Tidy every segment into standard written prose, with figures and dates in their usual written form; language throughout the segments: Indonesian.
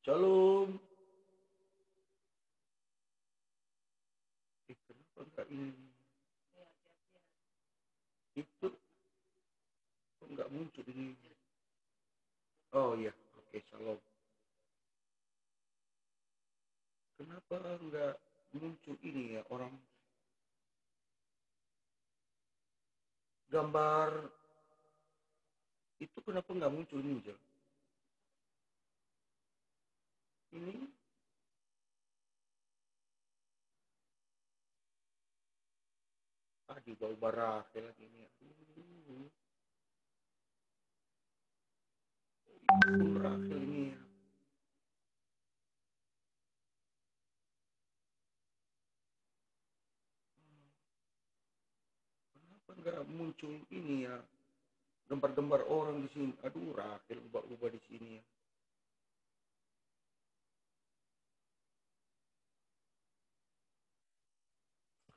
Shalom. Kenapa enggak ini? Itu enggak muncul ini. Oh iya, oke, shalom. Kenapa enggak muncul ini ya orang? Gambar itu kenapa enggak muncul ini, Jel? Ini di bau bara lagi ini. Rahel ini ya. Kenapa enggak muncul ini ya? Gambar-gambar orang di sini. Aduh, Rahel ubah-ubah di sini ya.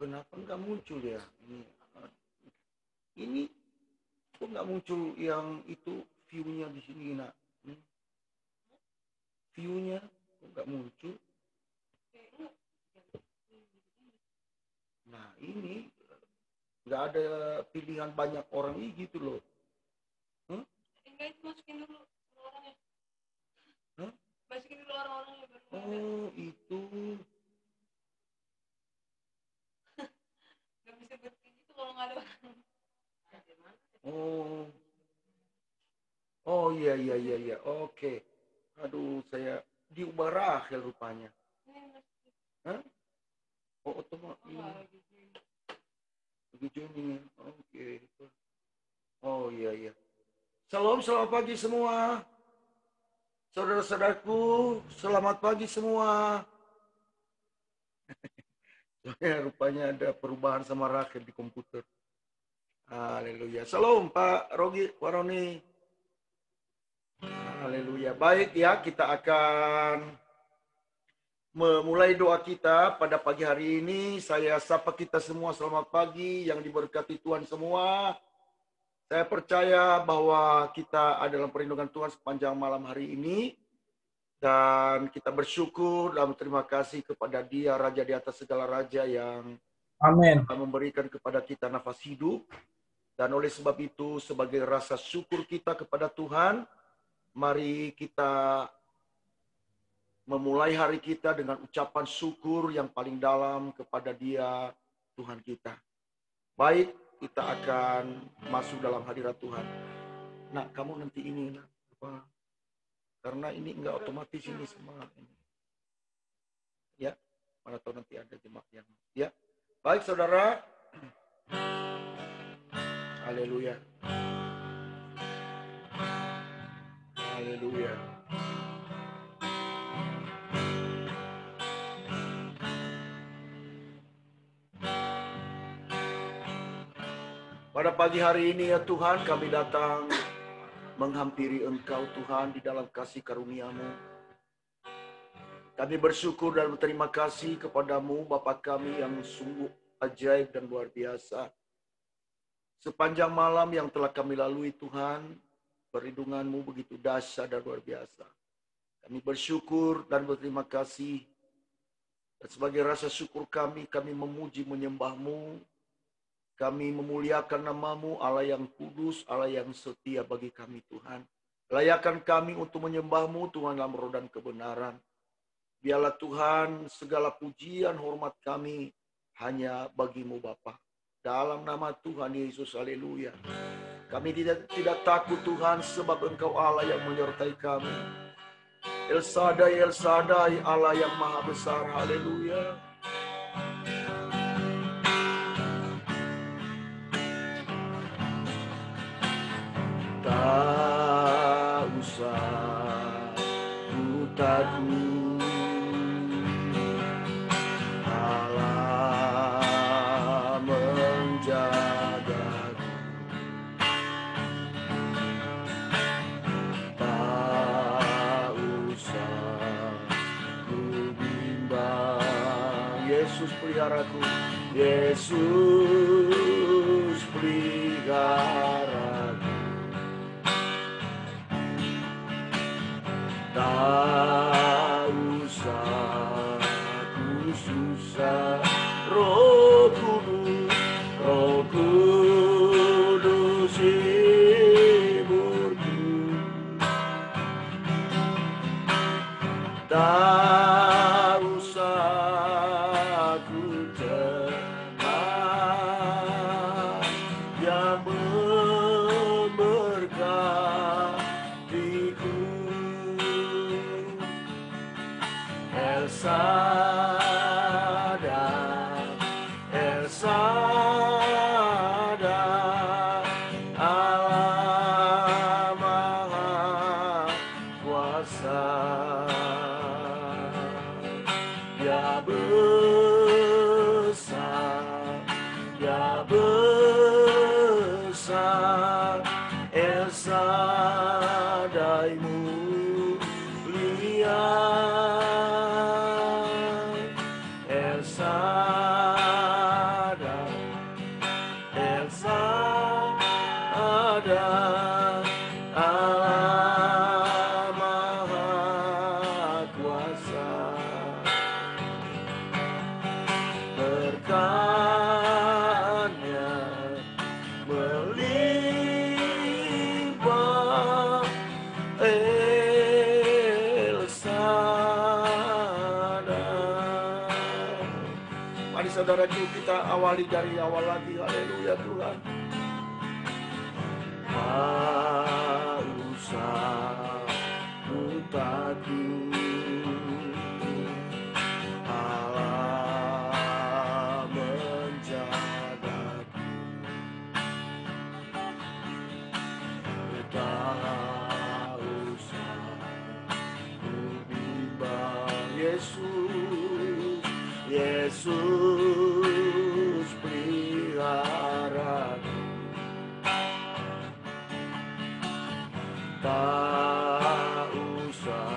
Kenapa enggak muncul ya? Ini kok nggak muncul yang itu view-nya di sini, nak? View-nya kok nggak muncul? Nah, ini nggak ada pilihan banyak orang ini gitu loh. Enggak, itu masukin dulu orangnya. Hah? Masukin dulu orang-orangnya. Oh, itu. Gak bisa berhenti gitu kalau nggak ada orang. Oh iya. Oke. Aduh, saya diubah Rahel rupanya. Hah? Oh, otomatis. Begitu ini. Oke. Oh iya. Selamat pagi semua. Saudara-saudaraku, selamat pagi semua. Rupanya ada perubahan sama Rahel di komputer. Haleluya. Shalom Pak Rogi Waroni. Haleluya. Baik ya, kita akan memulai doa kita pada pagi hari ini. Saya sapa kita semua selamat pagi yang diberkati Tuhan semua. Saya percaya bahwa kita ada dalam perlindungan Tuhan sepanjang malam hari ini. Dan kita bersyukur dan berterima kasih kepada Dia, Raja di atas segala raja yang Amin. Memberikan kepada kita nafas hidup. Dan oleh sebab itu, sebagai rasa syukur kita kepada Tuhan, mari kita memulai hari kita dengan ucapan syukur yang paling dalam kepada Dia, Tuhan kita. Baik, kita akan masuk dalam hadirat Tuhan. Nah, kamu nanti ini, nah, apa? Karena ini enggak otomatis ini semua. Ya, mana tahu nanti ada jemaat yang. Ya, baik saudara. Haleluya. Haleluya. Pada pagi hari ini ya Tuhan, kami datang menghampiri Engkau Tuhan di dalam kasih karunia-Mu. Kami bersyukur dan berterima kasih kepadamu Bapa kami yang sungguh ajaib dan luar biasa. Sepanjang malam yang telah kami lalui Tuhan, perlindungan-Mu begitu dahsyat dan luar biasa. Kami bersyukur dan berterima kasih. Dan sebagai rasa syukur kami memuji menyembah-Mu. Kami memuliakan nama-Mu, Allah yang kudus, Allah yang setia bagi kami Tuhan. Layakan kami untuk menyembah-Mu Tuhan dalam roh dan kebenaran. Biarlah Tuhan segala pujian hormat kami hanya bagi-Mu Bapa. Dalam nama Tuhan Yesus, haleluya. Kami tidak takut Tuhan sebab Engkau Allah yang menyertai kami. El Shaddai, Allah yang maha besar, haleluya. Tak usah ku takut, Allah menjagaku. Tak usah ku bimbang, Yesus peliharaku, Yesus peliharaku. Tak Roh Kudus, Roh Kudus hiburku. Tak usah ku cemas, yang memberkatiku. El Shaddai, El Shaddai, Allah Maha Kuasa. Ya besar, ya besar, El Shaddai mulia. El Shaddai, El Shaddai, Allah Maha Kuasa. Berkat-Nya melimpah, El Shaddai. Mari saudaraku, kita awali dari awal lagi. Haleluya Tuhan. Tak usah ku takut, Allah menjagaku. Tak usah ku bimbang, Yesus, Yesus peliharaku. Tak usah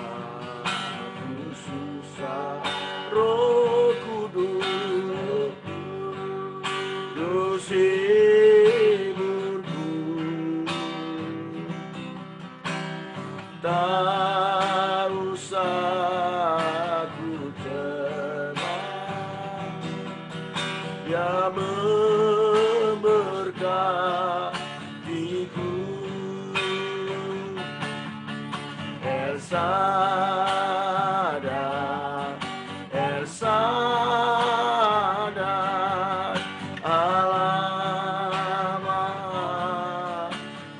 ku susah, Roh Kudus, Kudus hiburku. Tak usah ku cemas, yang memberkatiku. El Shaddai, El Shaddai, Allah Maha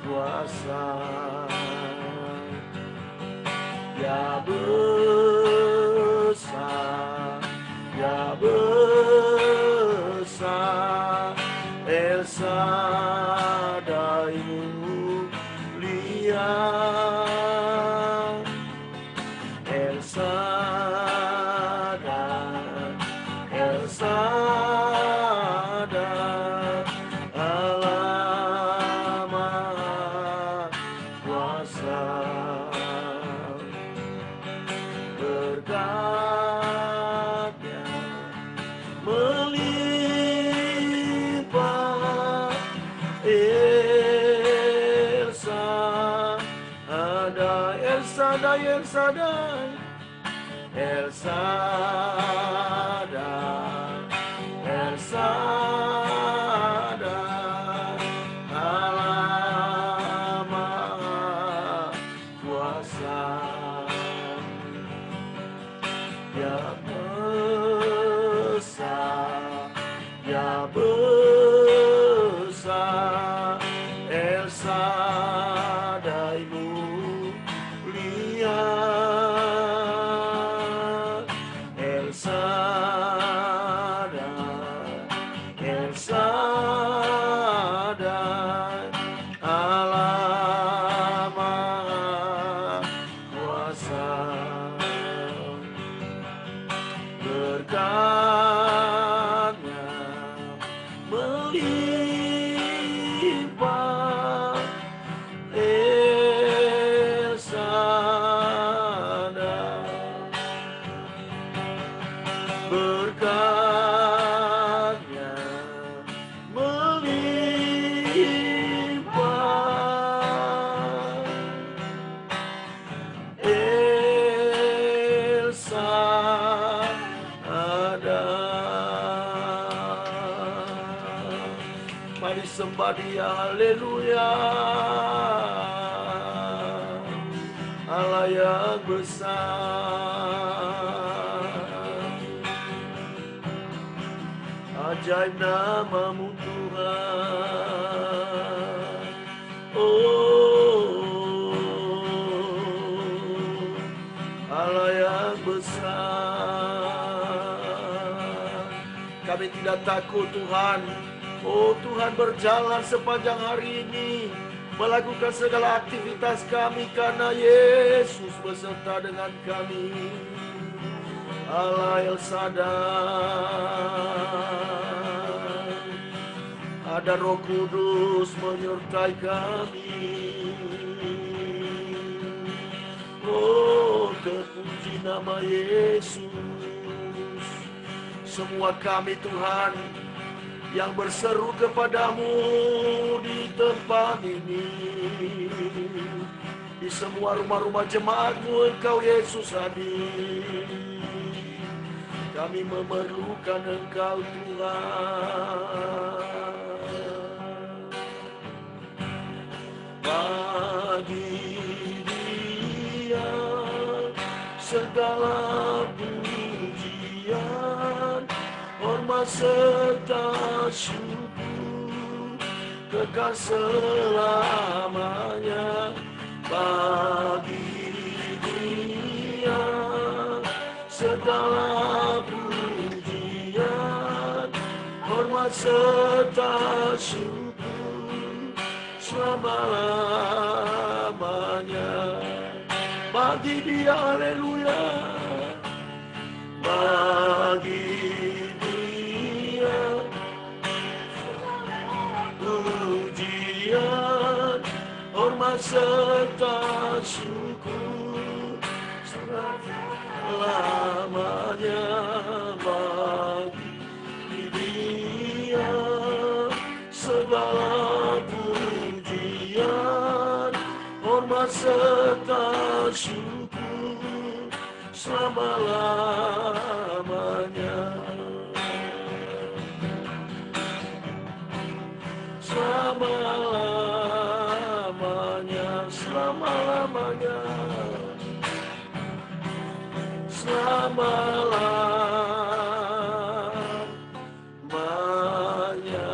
Kuasa. Ya besar, ya besar, El Shaddai mulia. El Shaddai, El Shaddai, Allah Maha Kuasa. Berkat-Nya melimpah, El Shaddai, El Shaddai, El Shaddai, El Shaddai, El Shaddai, Allah Maha Kuasa. Ya besar, ya besar, El Shaddai mulia. El Shaddai Mari sembah Dia, haleluya. Allah yang besar, ajaib nama-Mu Tuhan. Oh, Allah yang besar, kami tidak takut Tuhan. Oh Tuhan, berjalan sepanjang hari ini, melakukan segala aktivitas kami karena Yesus beserta dengan kami. Allah yang sadar, ada Roh Kudus menyertai kami. Oh, terpuji nama Yesus. Semua kami Tuhan yang berseru kepadamu di tempat ini, di semua rumah-rumah jemaat-Mu, Engkau Yesus hadir. Kami memerlukan Engkau Tuhan. Bagi Dia segala pujian, hormat serta syukur kekal selamanya. Bagi Dia segala pujian, hormat serta syukur selama-lamanya. Bagi Dia, haleluya. Bagi Dia pujian, hormat serta syukur selamanya. Bagi Dia segala pujian, hormat serta syukur selama-lamanya. Selama-lamanya, selama-lamanya, selama-lamanya.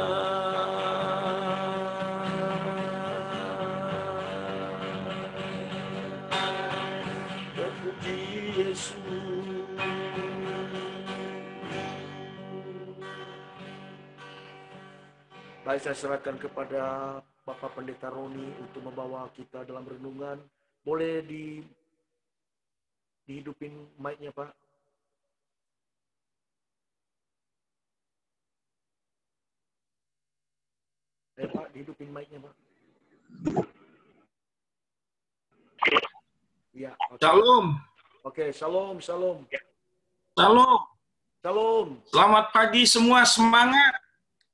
Terpuji Yesus. Baik, saya serahkan kepada Bapak Pendeta Roni untuk membawa kita dalam renungan. Boleh dihidupin mic-nya, Pak? Pak, dihidupin mic-nya, Pak. Ya, okay. Shalom. Oke, shalom, shalom. Shalom. Shalom. Selamat pagi semua, semangat.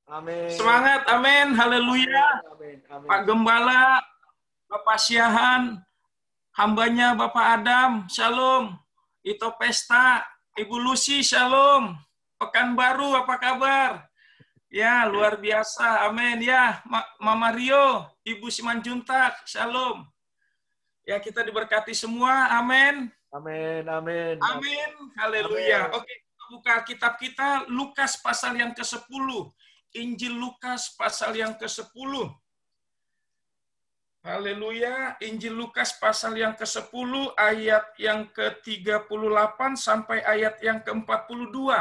Amin. Semangat, amin, haleluya. Amin, amin. Pak Gembala, Bapak Syahan, hambanya Bapak Adam, shalom. Ito Pesta, Ibu Lucy, shalom. Pekanbaru, apa kabar? Ya, luar biasa, amin. Ya, Mama Rio, Ibu Simanjuntak, shalom. Ya, kita diberkati semua, amin. Amin, amin. Amin, haleluya. Oke, buka kitab kita, Lukas pasal yang ke-10. Injil Lukas pasal yang ke-10. Haleluya, Injil Lukas pasal yang ke-10 ayat yang ke-38 sampai ayat yang ke-42.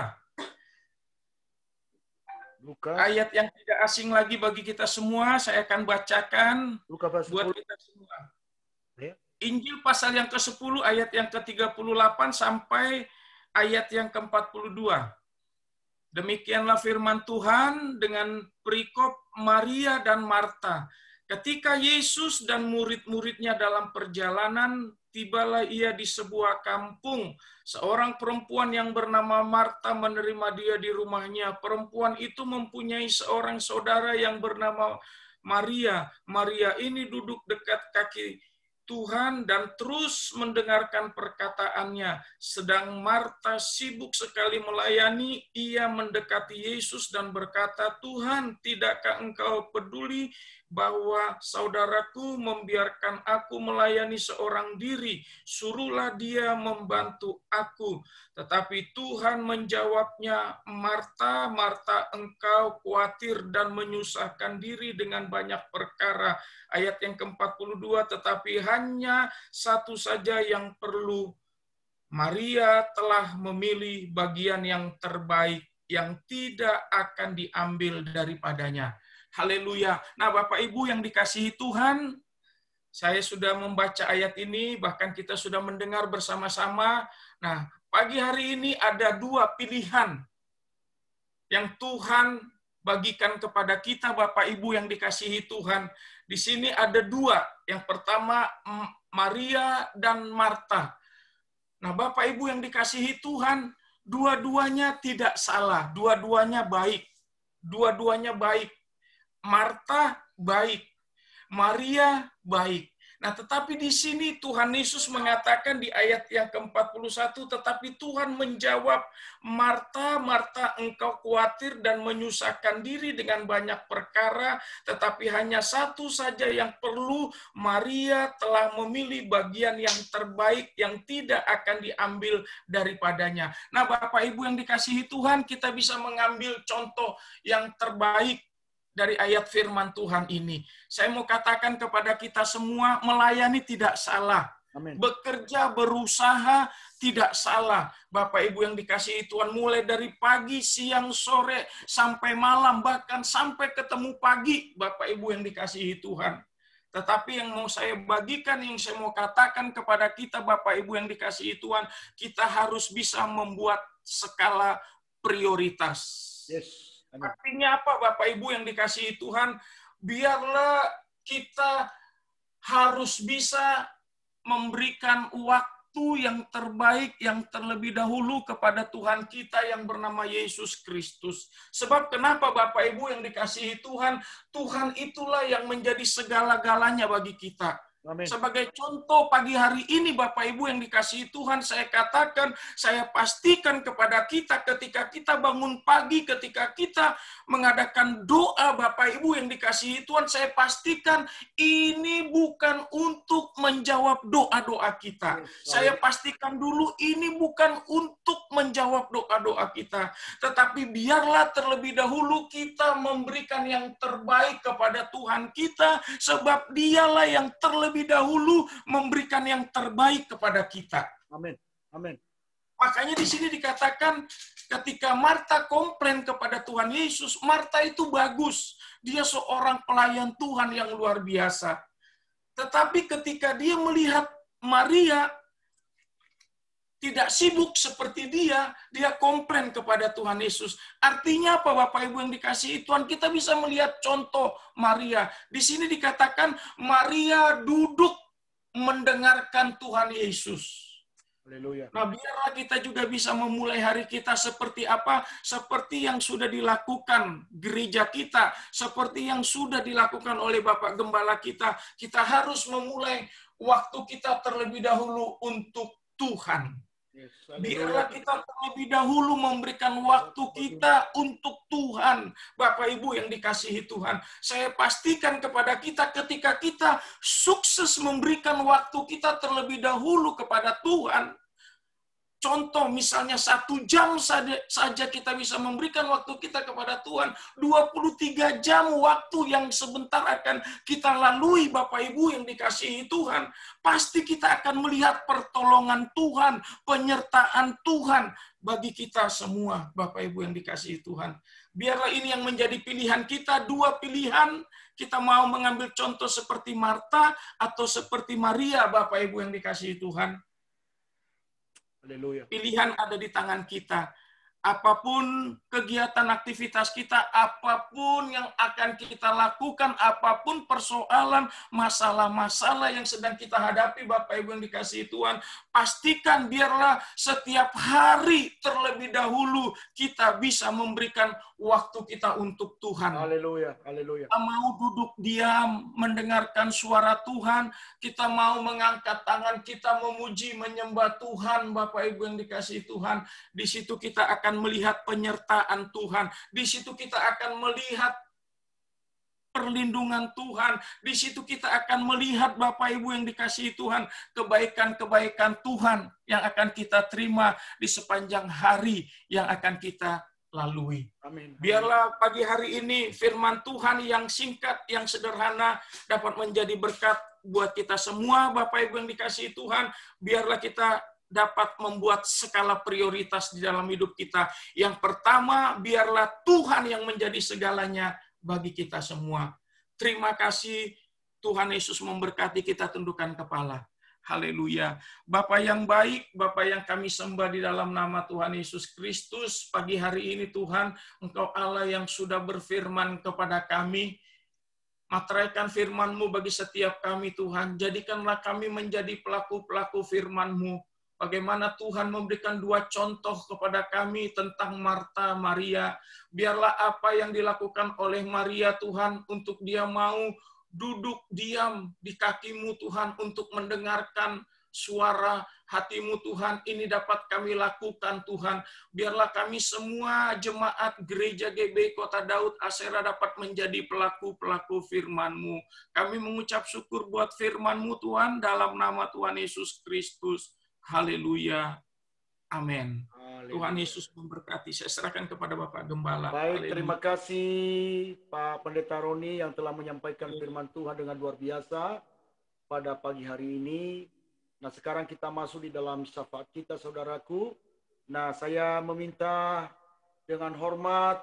Lukas. Ayat yang tidak asing lagi bagi kita semua, saya akan bacakan Lukas buat kita semua. Ya. Injil pasal yang ke-10 ayat yang ke-38 sampai ayat yang ke-42. Demikianlah firman Tuhan dengan perikop Maria dan Marta. Ketika Yesus dan murid-muridnya dalam perjalanan, tibalah ia di sebuah kampung. Seorang perempuan yang bernama Marta menerima dia di rumahnya. Perempuan itu mempunyai seorang saudara yang bernama Maria. Maria ini duduk dekat kaki Tuhan dan terus mendengarkan perkataannya. Sedang Marta sibuk sekali melayani, ia mendekati Yesus dan berkata, "Tuhan, tidakkah engkau peduli bahwa saudaraku membiarkan aku melayani seorang diri? Suruhlah dia membantu aku." Tetapi Tuhan menjawabnya, "Marta, Marta, engkau khawatir dan menyusahkan diri dengan banyak perkara." Ayat yang ke-42, tetapi hanya satu saja yang perlu. Maria telah memilih bagian yang terbaik yang tidak akan diambil daripadanya. Haleluya. Nah, Bapak Ibu yang dikasihi Tuhan, saya sudah membaca ayat ini, bahkan kita sudah mendengar bersama-sama. Nah, pagi hari ini ada dua pilihan yang Tuhan bagikan kepada kita, Bapak Ibu yang dikasihi Tuhan. Di sini ada dua. Yang pertama, Maria dan Marta. Nah, Bapak Ibu yang dikasihi Tuhan, dua-duanya tidak salah, dua-duanya baik. Dua-duanya baik. Marta baik, Maria baik. Nah, tetapi di sini Tuhan Yesus mengatakan di ayat yang ke-41, tetapi Tuhan menjawab, "Marta, Marta, engkau khawatir dan menyusahkan diri dengan banyak perkara, tetapi hanya satu saja yang perlu. Maria telah memilih bagian yang terbaik yang tidak akan diambil daripadanya." Nah, Bapak Ibu yang dikasihi Tuhan, kita bisa mengambil contoh yang terbaik dari ayat firman Tuhan ini. Saya mau katakan kepada kita semua, melayani tidak salah. Amin. Bekerja, berusaha tidak salah. Bapak Ibu yang dikasihi Tuhan, mulai dari pagi, siang, sore, sampai malam, bahkan sampai ketemu pagi, Bapak Ibu yang dikasihi Tuhan. Tetapi yang mau saya bagikan, yang saya mau katakan kepada kita, Bapak Ibu yang dikasihi Tuhan, kita harus bisa membuat skala prioritas. Yes. Artinya apa, Bapak Ibu yang dikasihi Tuhan? Biarlah kita harus bisa memberikan waktu yang terbaik, yang terlebih dahulu kepada Tuhan kita yang bernama Yesus Kristus. Sebab kenapa, Bapak Ibu yang dikasihi Tuhan? Tuhan itulah yang menjadi segala-galanya bagi kita. Amin. Sebagai contoh pagi hari ini, Bapak Ibu yang dikasihi Tuhan, saya katakan, saya pastikan kepada kita ketika kita bangun pagi, ketika kita mengadakan doa, Bapak Ibu yang dikasihi Tuhan, saya pastikan ini bukan untuk menjawab doa-doa kita. Saya pastikan dulu ini bukan untuk menjawab doa-doa kita. Tetapi biarlah terlebih dahulu kita memberikan yang terbaik kepada Tuhan kita, sebab Dialah yang terlebih dahulu memberikan yang terbaik kepada kita. Amin. Amin. Makanya di sini dikatakan ketika Marta komplain kepada Tuhan Yesus, Marta itu bagus. Dia seorang pelayan Tuhan yang luar biasa. Tetapi ketika dia melihat Maria tidak sibuk seperti dia komplain kepada Tuhan Yesus. Artinya apa, Bapak Ibu yang dikasihi Tuhan? Kita bisa melihat contoh Maria. Di sini dikatakan Maria duduk mendengarkan Tuhan Yesus. Haleluya. Nah, biarlah kita juga bisa memulai hari kita seperti apa? Seperti yang sudah dilakukan gereja kita, seperti yang sudah dilakukan oleh Bapak Gembala kita. Kita harus memulai waktu kita terlebih dahulu untuk Tuhan. Biarlah kita terlebih dahulu memberikan waktu kita untuk Tuhan. Bapak Ibu yang dikasihi Tuhan, saya pastikan kepada kita ketika kita sukses memberikan waktu kita terlebih dahulu kepada Tuhan. Contoh misalnya 1 jam saja kita bisa memberikan waktu kita kepada Tuhan. 23 jam waktu yang sebentar akan kita lalui, Bapak Ibu yang dikasihi Tuhan. Pasti kita akan melihat pertolongan Tuhan, penyertaan Tuhan bagi kita semua, Bapak Ibu yang dikasihi Tuhan. Biarlah ini yang menjadi pilihan kita, dua pilihan. Kita mau mengambil contoh seperti Marta atau seperti Maria, Bapak Ibu yang dikasihi Tuhan. Haleluya. Pilihan ada di tangan kita. apapun kegiatan aktivitas kita, apapun yang akan kita lakukan, apapun persoalan, masalah-masalah yang sedang kita hadapi, Bapak Ibu yang dikasihi Tuhan, pastikan biarlah setiap hari terlebih dahulu kita bisa memberikan waktu kita untuk Tuhan. Haleluya, haleluya. Kita mau duduk diam, mendengarkan suara Tuhan, kita mau mengangkat tangan, kita memuji, menyembah Tuhan, Bapak Ibu yang dikasihi Tuhan. Di situ kita akan melihat penyertaan Tuhan. Di situ kita akan melihat perlindungan Tuhan. Di situ kita akan melihat, Bapak Ibu yang dikasihi Tuhan, kebaikan-kebaikan Tuhan yang akan kita terima di sepanjang hari yang akan kita lalui. Amin. Biarlah pagi hari ini firman Tuhan yang singkat, yang sederhana dapat menjadi berkat buat kita semua, Bapak Ibu yang dikasihi Tuhan. Biarlah kita dapat membuat skala prioritas di dalam hidup kita. Yang pertama, biarlah Tuhan yang menjadi segalanya bagi kita semua. Terima kasih, Tuhan Yesus memberkati, kita tundukkan kepala. Haleluya. Bapa yang baik, Bapa yang kami sembah di dalam nama Tuhan Yesus Kristus, pagi hari ini Tuhan, Engkau Allah yang sudah berfirman kepada kami, materaikan firman-Mu bagi setiap kami Tuhan, jadikanlah kami menjadi pelaku-pelaku firman-Mu. Bagaimana Tuhan memberikan 2 contoh kepada kami tentang Marta, Maria. Biarlah apa yang dilakukan oleh Maria Tuhan untuk dia mau duduk diam di kaki-Mu Tuhan untuk mendengarkan suara hati-Mu Tuhan, ini dapat kami lakukan Tuhan. Biarlah kami semua jemaat Gereja GB Kota Daud Asera dapat menjadi pelaku-pelaku firman-Mu. Kami mengucap syukur buat firman-Mu Tuhan dalam nama Tuhan Yesus Kristus. Haleluya. Amin. Tuhan Yesus memberkati. Saya serahkan kepada Bapak Gembala. Baik, Haleluya. terima kasih Pak Pendeta Roni yang telah menyampaikan firman Tuhan dengan luar biasa pada pagi hari ini. Nah, sekarang kita masuk di dalam syafaat kita, saudaraku. Nah, saya meminta dengan hormat.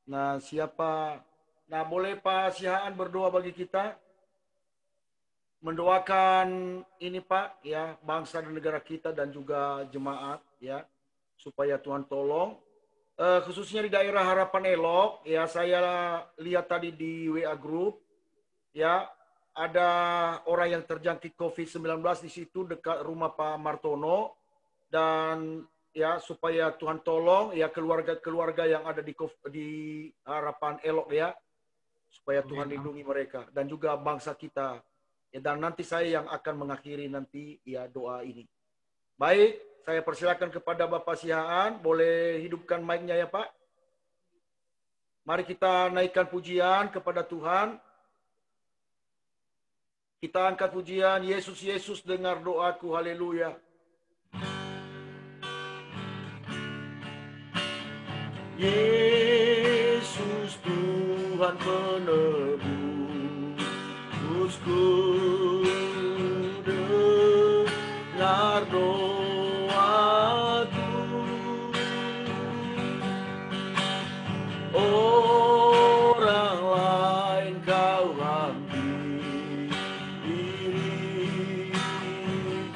Nah, boleh Pak Sihaan berdoa bagi kita? Mendoakan ini Pak, ya, bangsa dan negara kita dan juga jemaat, ya, supaya Tuhan tolong. Khususnya di daerah Harapan Elok, ya, saya lihat tadi di WA Group, ya, ada orang yang terjangkit COVID-19 di situ dekat rumah Pak Martono, dan ya, supaya Tuhan tolong, ya, keluarga-keluarga yang ada di Harapan Elok, ya, supaya Tuhan lindungi mereka dan juga bangsa kita. Ya, dan nanti saya yang akan mengakhiri nanti, ya, doa ini. Baik, saya persilakan kepada Bapak Sihaan, boleh hidupkan mic-nya ya Pak. Mari kita naikkan pujian kepada Tuhan. Kita angkat pujian, Yesus, Yesus dengar doaku, haleluya. Yesus Tuhan penebusku, dengar doaku. Orang lain kau ambil diri,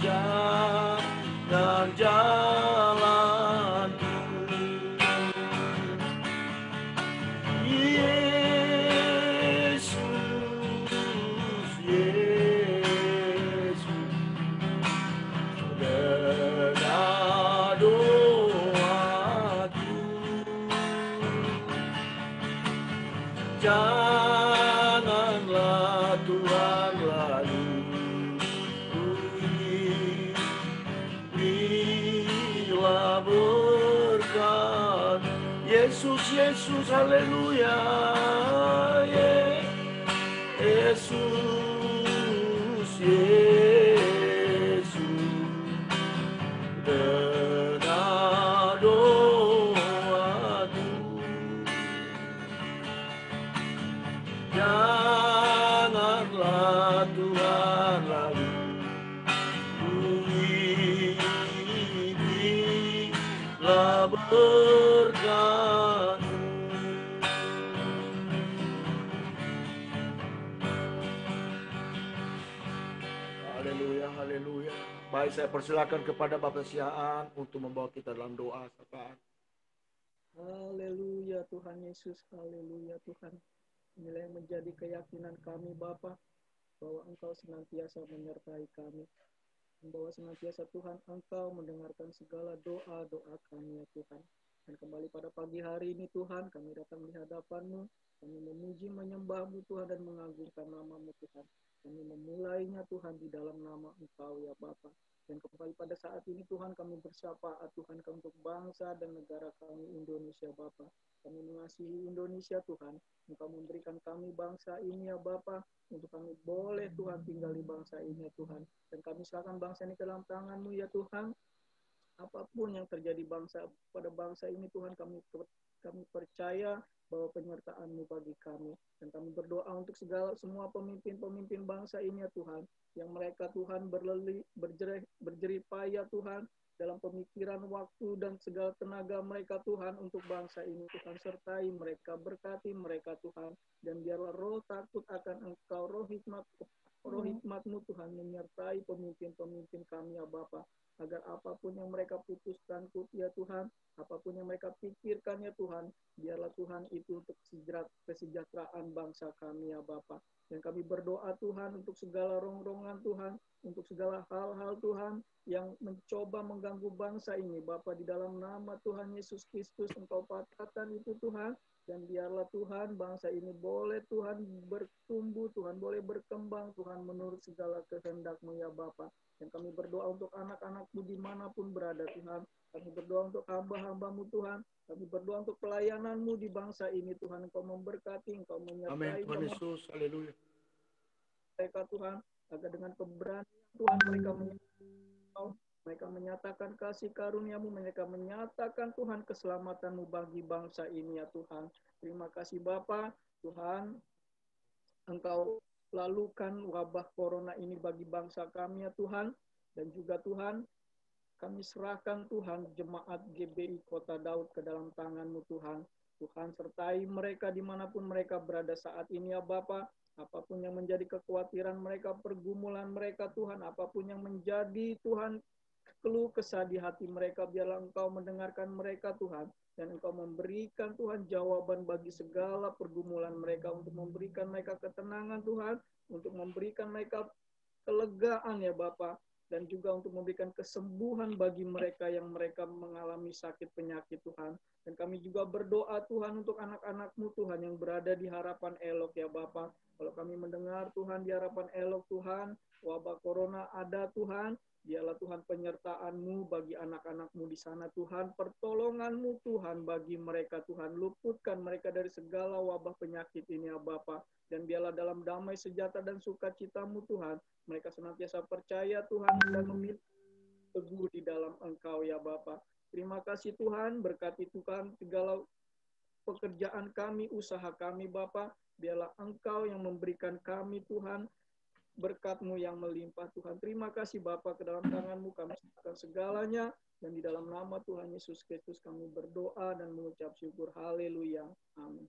jangan jalanku. Janganlah Tuhan lalui, berilah berkat. Yesus, Yesus, haleluya. Yesus, Yesus, dengar doaku. Janganlah Tuhan lalui, berilah berkat. Haleluya, haleluya. Baik, saya persilakan kepada Bapak Siaan untuk membawa kita dalam doa sapaan. Haleluya Tuhan Yesus, haleluya Tuhan. Inilah yang menjadi keyakinan kami Bapa, bahwa Engkau senantiasa menyertai kami. Bahwa senantiasa Tuhan Engkau mendengarkan segala doa-doa kami ya Tuhan. Dan kembali pada pagi hari ini Tuhan, kami datang di hadapan-Mu. Kami memuji, menyembah-Mu Tuhan dan mengagungkan nama-Mu Tuhan. Kami memulainya Tuhan di dalam nama Engkau ya Bapa. Dan kembali pada saat ini Tuhan kami bersyafaat Tuhan untuk bangsa dan negara kami Indonesia Bapa. Kami mengasihi Indonesia Tuhan. Engkau memberikan kami bangsa ini ya Bapa. Untuk kami boleh Tuhan tinggal di bangsa ini ya Tuhan. Dan kami serahkan bangsa ini ke dalam tangan-Mu ya Tuhan. Apapun yang terjadi pada bangsa ini Tuhan, kami percaya bahwa penyertaan-Mu bagi kami. Dan kami berdoa untuk semua pemimpin-pemimpin bangsa ini ya Tuhan, yang mereka Tuhan berjerih payah Tuhan dalam pemikiran waktu dan segala tenaga mereka Tuhan untuk bangsa ini Tuhan. Sertai mereka, berkati mereka Tuhan, dan biarlah roh takut akan Engkau, roh hikmat-Mu Tuhan menyertai pemimpin-pemimpin kami ya Bapa, agar apapun yang mereka putuskan ya Tuhan, apapun yang mereka pikirkan ya Tuhan, biarlah Tuhan itu untuk kesejahteraan bangsa kami ya Bapa. Dan kami berdoa Tuhan untuk segala rongrongan Tuhan, untuk segala hal-hal Tuhan yang mencoba mengganggu bangsa ini Bapa, di dalam nama Tuhan Yesus Kristus Engkau patahkan itu Tuhan. Dan biarlah Tuhan bangsa ini boleh Tuhan bertumbuh, Tuhan boleh berkembang Tuhan menurut segala kehendak-Mu ya Bapa. Dan kami berdoa untuk anak-anak-Mu dimanapun berada Tuhan. Kami berdoa untuk hamba-hamba-Mu Tuhan. Kami berdoa untuk pelayanan-Mu di bangsa ini Tuhan. Engkau memberkati, Engkau menyertai. Amin Tuhan Yesus, haleluya. Mereka Tuhan, agar dengan keberanian Tuhan mereka menyatakan kasih karunia-Mu, mereka menyatakan Tuhan keselamatan-Mu bagi bangsa ini ya Tuhan. Terima kasih Bapa, Tuhan, Engkau lalukan wabah corona ini bagi bangsa kami ya Tuhan. Dan juga Tuhan, kami serahkan Tuhan jemaat GBI Kota Daud ke dalam tangan-Mu Tuhan. Tuhan sertai mereka dimanapun mereka berada saat ini ya Bapa. Apapun yang menjadi kekhawatiran mereka, pergumulan mereka Tuhan, apapun yang menjadi Tuhan keluh kesah di hati mereka, biarlah Engkau mendengarkan mereka Tuhan, dan Engkau memberikan Tuhan jawaban bagi segala pergumulan mereka, untuk memberikan mereka ketenangan Tuhan, untuk memberikan mereka kelegaan ya Bapa, dan juga untuk memberikan kesembuhan bagi mereka yang mereka mengalami sakit penyakit Tuhan. Dan kami juga berdoa Tuhan untuk anak-anak-Mu Tuhan yang berada di Harapan Elok ya Bapa. Kalau kami mendengar Tuhan di Harapan Elok Tuhan, wabah corona ada Tuhan, biarlah Tuhan penyertaan-Mu bagi anak-anak-Mu di sana Tuhan, pertolongan-Mu Tuhan bagi mereka Tuhan, luputkan mereka dari segala wabah penyakit ini ya Bapa. Dan biarlah dalam damai sejahtera dan sukacita-Mu Tuhan, mereka senantiasa percaya Tuhan dan memilih teguh di dalam Engkau ya Bapa. Terima kasih Tuhan, berkati Tuhan segala pekerjaan kami, usaha kami Bapa, biarlah Engkau yang memberikan kami Tuhan berkat-Mu yang melimpah Tuhan. Terima kasih Bapa, ke dalam tangan-Mu kami serahkan segalanya, dan di dalam nama Tuhan Yesus Kristus kami berdoa dan mengucap syukur. Haleluya. Amin.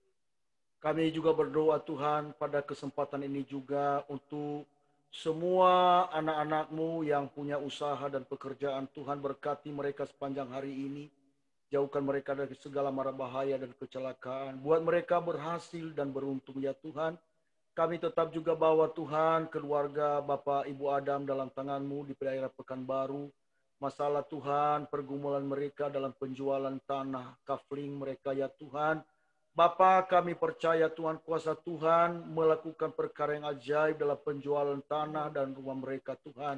Kami juga berdoa Tuhan pada kesempatan ini juga untuk semua anak-anak-Mu yang punya usaha dan pekerjaan. Tuhan berkati mereka sepanjang hari ini. Jauhkan mereka dari segala mara bahaya dan kecelakaan. Buat mereka berhasil dan beruntung ya Tuhan. Kami tetap juga bawa Tuhan keluarga Bapak Ibu Adam dalam tangan-Mu di daerah Pekanbaru. Masalah Tuhan, pergumulan mereka dalam penjualan tanah, kafling mereka ya Tuhan. Bapa, kami percaya Tuhan, kuasa Tuhan melakukan perkara yang ajaib dalam penjualan tanah dan rumah mereka Tuhan.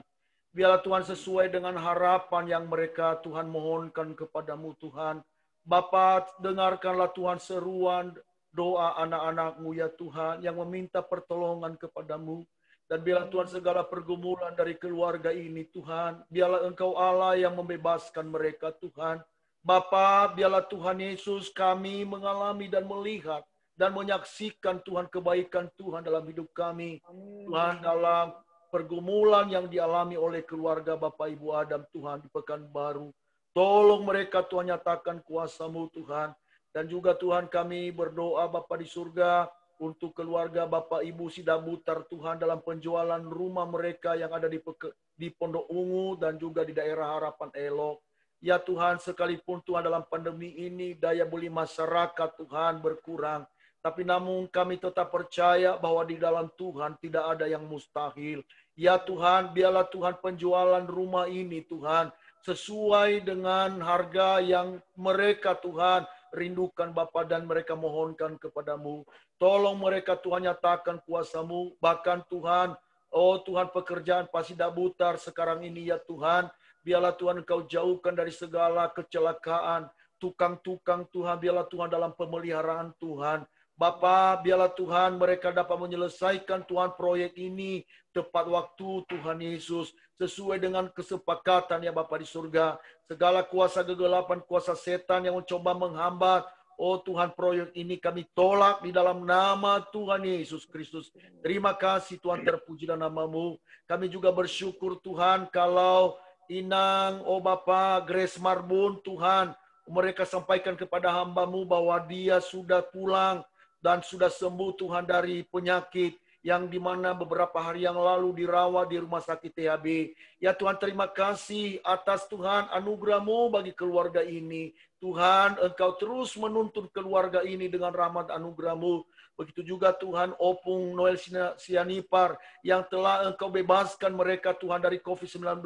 Biarlah Tuhan sesuai dengan harapan yang mereka Tuhan mohonkan kepadamu Tuhan. Bapa, dengarkanlah Tuhan seruan doa anak-anak-Mu ya Tuhan yang meminta pertolongan kepadamu. Dan biarlah Tuhan segala pergumulan dari keluarga ini Tuhan, biarlah Engkau Allah yang membebaskan mereka Tuhan. Bapa, biarlah Tuhan Yesus kami mengalami dan melihat dan menyaksikan Tuhan kebaikan Tuhan dalam hidup kami. Amin. Tuhan, dalam pergumulan yang dialami oleh keluarga Bapak Ibu Adam Tuhan di Pekanbaru, tolong mereka Tuhan, nyatakan kuasa-Mu Tuhan. Dan juga Tuhan kami berdoa Bapa di surga, untuk keluarga Bapak Ibu Sidabutar Tuhan dalam penjualan rumah mereka yang ada di Pondok Ungu dan juga di daerah Harapan Elok. Ya Tuhan, sekalipun Tuhan dalam pandemi ini daya beli masyarakat Tuhan berkurang, tapi namun kami tetap percaya bahwa di dalam Tuhan tidak ada yang mustahil. Ya Tuhan, biarlah Tuhan penjualan rumah ini Tuhan sesuai dengan harga yang mereka Tuhan rindukan Bapa, dan mereka mohonkan kepadamu. Tolong mereka Tuhan nyatakan kuasa-Mu. Bahkan Tuhan, oh Tuhan, pekerjaan Pak Sidabutar sekarang ini ya Tuhan, biarlah Tuhan Engkau jauhkan dari segala kecelakaan. Tukang-tukang Tuhan, biarlah Tuhan dalam pemeliharaan Tuhan. Bapa, biarlah Tuhan mereka dapat menyelesaikan Tuhan proyek ini tepat waktu Tuhan Yesus, sesuai dengan kesepakatan ya Bapa di surga. Segala kuasa kegelapan, kuasa setan yang mencoba menghambat, oh Tuhan, proyek ini kami tolak di dalam nama Tuhan Yesus Kristus. Terima kasih Tuhan, terpuji dan nama-Mu. Kami juga bersyukur Tuhan kalau Inang, oh Bapa, Grace Marbun Tuhan, mereka sampaikan kepada hamba-Mu bahwa dia sudah pulang dan sudah sembuh Tuhan dari penyakit yang dimana beberapa hari yang lalu dirawat di rumah sakit THB. Ya Tuhan, terima kasih atas Tuhan anugerah-Mu bagi keluarga ini. Tuhan, Engkau terus menuntun keluarga ini dengan rahmat anugerah-Mu. Begitu juga Tuhan Opung Noel Sianipar yang telah Engkau bebaskan mereka Tuhan dari COVID-19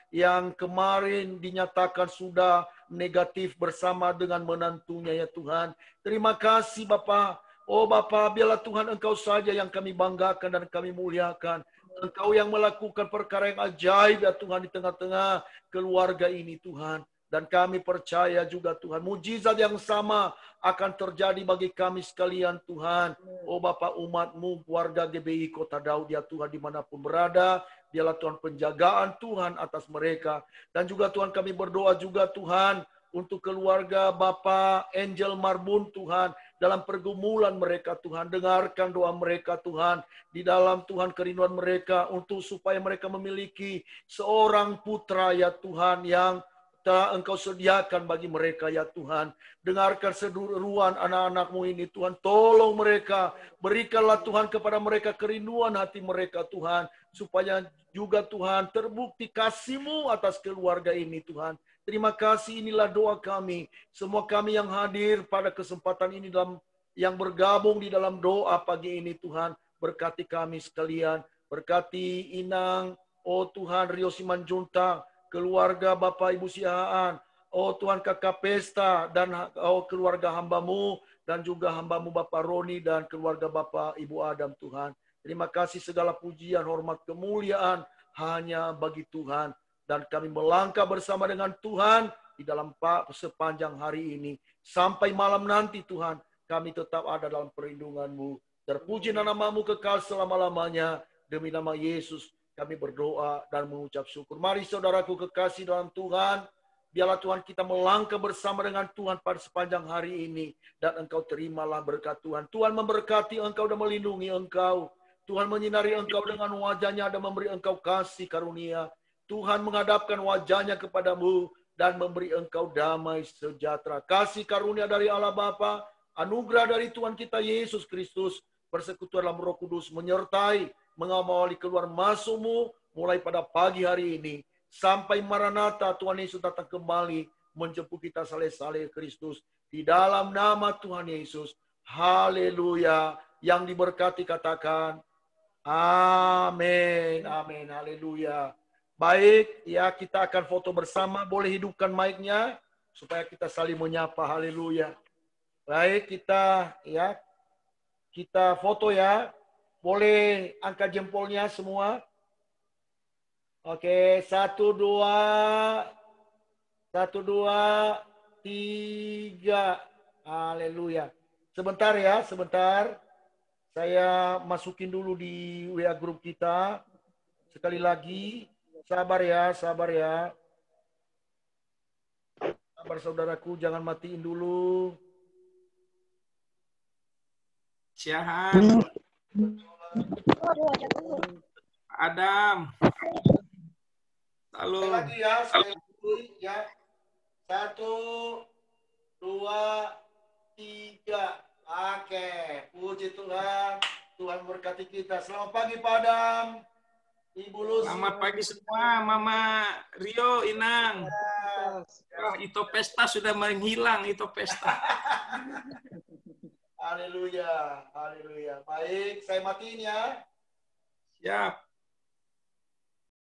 yang kemarin dinyatakan sudah negatif bersama dengan menantunya ya Tuhan. Terima kasih Bapa. Oh Bapa, biarlah Tuhan Engkau saja yang kami banggakan dan kami muliakan. Engkau yang melakukan perkara yang ajaib ya Tuhan di tengah-tengah keluarga ini Tuhan. Dan kami percaya juga Tuhan, mujizat yang sama akan terjadi bagi kami sekalian Tuhan. Oh Bapa, umat-Mu, warga GBI Kota Daud ya Tuhan dimanapun berada. Biarlah Tuhan penjagaan Tuhan atas mereka. Dan juga Tuhan kami berdoa juga Tuhan untuk keluarga Bapa Angel Marbun Tuhan. Dalam pergumulan mereka Tuhan, dengarkan doa mereka Tuhan, di dalam Tuhan kerinduan mereka untuk supaya mereka memiliki seorang putra ya Tuhan yang telah Engkau sediakan bagi mereka ya Tuhan. Dengarkan seruan anak-anak-Mu ini Tuhan, tolong mereka, berikanlah Tuhan kepada mereka kerinduan hati mereka Tuhan, supaya juga Tuhan terbukti kasih-Mu atas keluarga ini Tuhan. Terima kasih, inilah doa kami. Semua kami yang hadir pada kesempatan ini yang bergabung di dalam doa pagi ini Tuhan. Berkati kami sekalian. Berkati Inang, oh Tuhan, Rio Simanjunta, keluarga Bapak Ibu Sihaan, oh Tuhan Kakak Pesta, dan oh keluarga hamba-Mu, dan juga hamba-Mu Bapak Roni, dan keluarga Bapak Ibu Adam Tuhan. Terima kasih, segala pujian, hormat, kemuliaan hanya bagi Tuhan. Dan kami melangkah bersama dengan Tuhan di dalam sepanjang hari ini. Sampai malam nanti Tuhan, kami tetap ada dalam perlindungan-Mu. Terpuji nama-Mu kekal selama-lamanya. Demi nama Yesus kami berdoa dan mengucap syukur. Mari saudaraku kekasih dalam Tuhan, biarlah Tuhan kita melangkah bersama dengan Tuhan pada sepanjang hari ini. Dan Engkau terimalah berkat Tuhan. Tuhan memberkati engkau dan melindungi engkau. Tuhan menyinari engkau dengan wajah-Nya dan memberi engkau kasih karunia. Tuhan menghadapkan wajah-Nya kepadamu dan memberi engkau damai sejahtera. Kasih karunia dari Allah Bapa, anugerah dari Tuhan kita Yesus Kristus, persekutuan dalam Roh Kudus menyertai, mengawali keluar masukmu mulai pada pagi hari ini. Sampai Maranatha, Tuhan Yesus datang kembali menjemput kita saleh-saleh Kristus. Di dalam nama Tuhan Yesus. Haleluya. Yang diberkati katakan, amin. Amin. Haleluya. Baik, ya kita akan foto bersama. Boleh hidupkan mic-nya supaya kita saling menyapa. Haleluya. Baik, kita foto ya. Boleh angkat jempolnya semua. Oke, 1, 2, 3. Haleluya. Sebentar ya, sebentar. Saya masukin dulu di WA grup kita. Sekali lagi. Sabar ya, sabar ya. Sabar saudaraku, jangan matiin dulu. Siahan. Adam. Halo. Sekali lagi ya, sekali lagi ya. 1, 2, 3. Oke, puji Puji Tuhan. Tuhan berkati kita. Selamat pagi, Pak Adam. Ibu Lucy. Selamat pagi semua, Mama Rio, Inang. Wah, itu pesta sudah menghilang, itu pesta. Haleluya, haleluya. Baik, saya matiin ya. Siap.